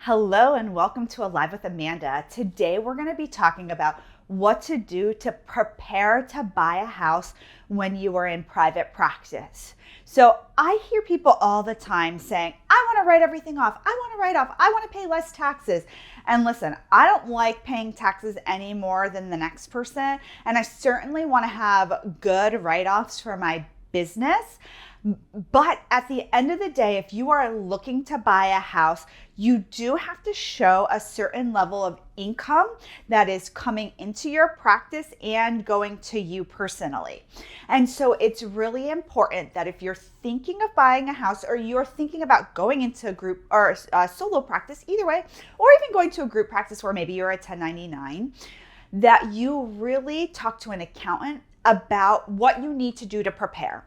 Hello and welcome to Alive with Amanda. Today we're going to be talking about what to do to prepare to buy a house when you are in private practice. So I hear people all the time saying, I want to write everything off. I want to write off. I want to pay less taxes. And listen, I don't like paying taxes any more than the next person. And I certainly want to have good write-offs for my business. But at the end of the day, if you are looking to buy a house, you do have to show a certain level of income that is coming into your practice and going to you personally. And so it's really important that if you're thinking of buying a house or you're thinking about going into a group or a solo practice, either way, or even going to a group practice where maybe you're a 1099, that you really talk to an accountant about what you need to do to prepare.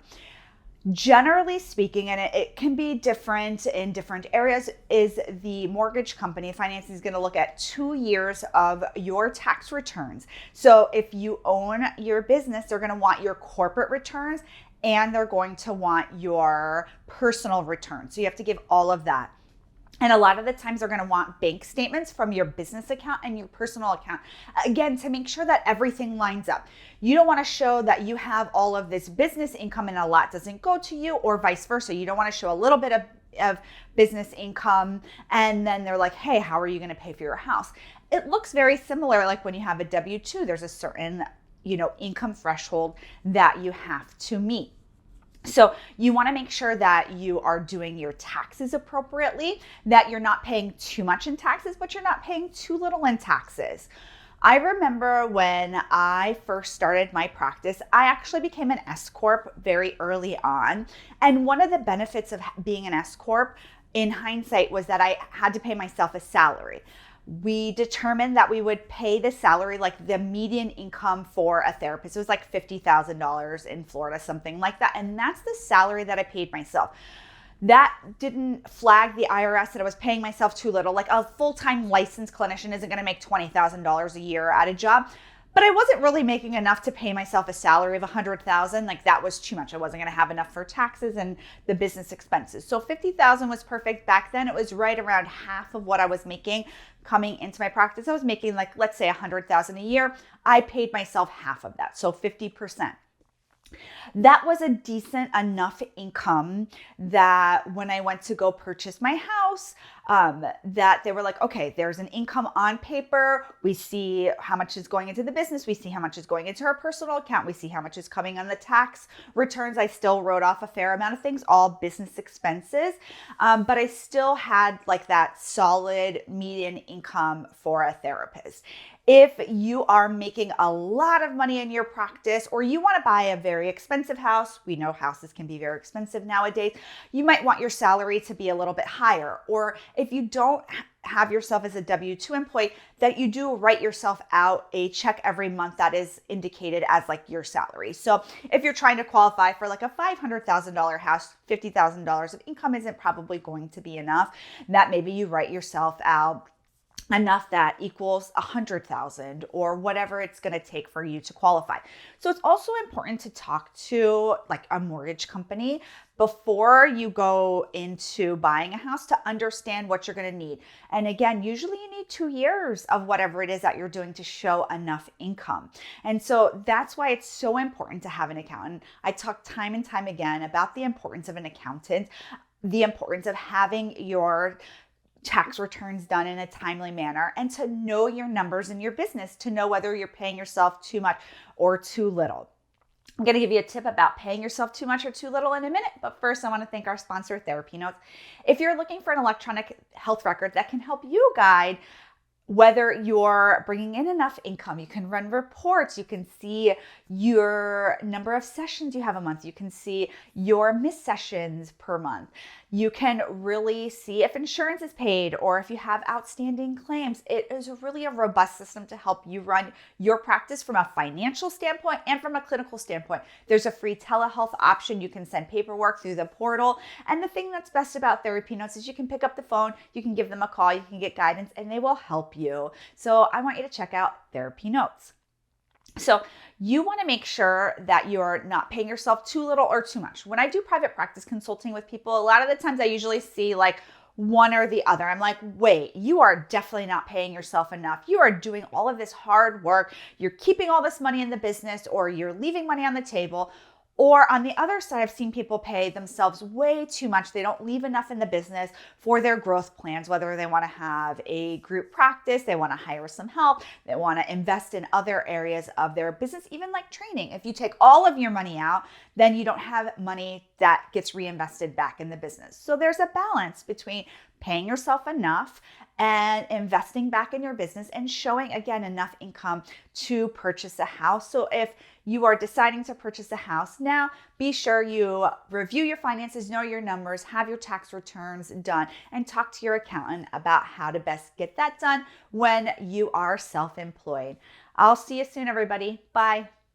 Generally speaking, and it can be different in different areas, is the mortgage company financing is going to look at 2 years of your tax returns. So if you own your business, they're going to want your corporate returns and they're going to want your personal returns. So you have to give all of that. And a lot of the times they're going to want bank statements from your business account and your personal account, again, to make sure that everything lines up. You don't want to show that you have all of this business income and a lot doesn't go to you, or vice versa. You don't want to show a little bit of business income and then they're like, hey, how are you going to pay for your house? It looks very similar like when you have a W-2, there's a certain, income threshold that you have to meet. So you want to make sure that you are doing your taxes appropriately, that you're not paying too much in taxes, but you're not paying too little in taxes. I remember when I first started my practice, I actually became an S Corp very early on. And one of the benefits of being an S Corp in hindsight was that I had to pay myself a salary. We determined that we would pay the salary, like the median income for a therapist. It was like $50,000 in Florida, something like that. And that's the salary that I paid myself. That didn't flag the IRS that I was paying myself too little. Like a full-time licensed clinician isn't going to make $20,000 a year at a job. But I wasn't really making enough to pay myself a salary of $100,000. Like that was too much. I wasn't going to have enough for taxes and the business expenses. So $50,000 was perfect. Back then, it was right around half of what I was making coming into my practice. I was making like, let's say $100,000 a year. I paid myself half of that. So 50%. That was a decent enough income that when I went to go purchase my house, that they were like, okay, there's an income on paper. We see how much is going into the business. We see how much is going into our personal account. We see how much is coming on the tax returns. I still wrote off a fair amount of things, all business expenses. But I still had like that solid median income for a therapist. If you are making a lot of money in your practice or you want to buy a very expensive house, we know houses can be very expensive nowadays, you might want your salary to be a little bit higher. Or if you don't have yourself as a W-2 employee, that you do write yourself out a check every month that is indicated as like your salary. So if you're trying to qualify for like a $500,000 house, $50,000 of income isn't probably going to be enough. That maybe you write yourself out enough that equals 100,000 or whatever it's going to take for you to qualify. So it's also important to talk to like a mortgage company before you go into buying a house to understand what you're going to need. And again, usually you need 2 years of whatever it is that you're doing to show enough income. And so that's why it's so important to have an accountant. I talk time and time again about the importance of an accountant, the importance of having your tax returns done in a timely manner, and to know your numbers in your business, to know whether you're paying yourself too much or too little. I'm going to give you a tip about paying yourself too much or too little in a minute, but first I want to thank our sponsor, TherapyNotes. If you're looking for an electronic health record that can help you guide whether you're bringing in enough income, you can run reports, you can see your number of sessions you have a month, you can see your missed sessions per month. You can really see if insurance is paid or if you have outstanding claims. It is really a robust system to help you run your practice from a financial standpoint and from a clinical standpoint. There's a free telehealth option. You can send paperwork through the portal. And the thing that's best about TherapyNotes is you can pick up the phone, you can give them a call, you can get guidance, and they will help you. So I want you to check out TherapyNotes. So you want to make sure that you're not paying yourself too little or too much. When I do private practice consulting with people, a lot of the times I usually see like one or the other. I'm like, wait, you are definitely not paying yourself enough. You are doing all of this hard work. You're keeping all this money in the business, or you're leaving money on the table. Or on the other side, I've seen people pay themselves way too much. They don't leave enough in the business for their growth plans, whether they want to have a group practice, they want to hire some help, they want to invest in other areas of their business, even like training. If you take all of your money out, then you don't have money that gets reinvested back in the business. So there's a balance between paying yourself enough and investing back in your business and showing, again, enough income to purchase a house. So if you are deciding to purchase a house now, be sure you review your finances, know your numbers, have your tax returns done, and talk to your accountant about how to best get that done when you are self-employed. I'll see you soon, everybody. Bye.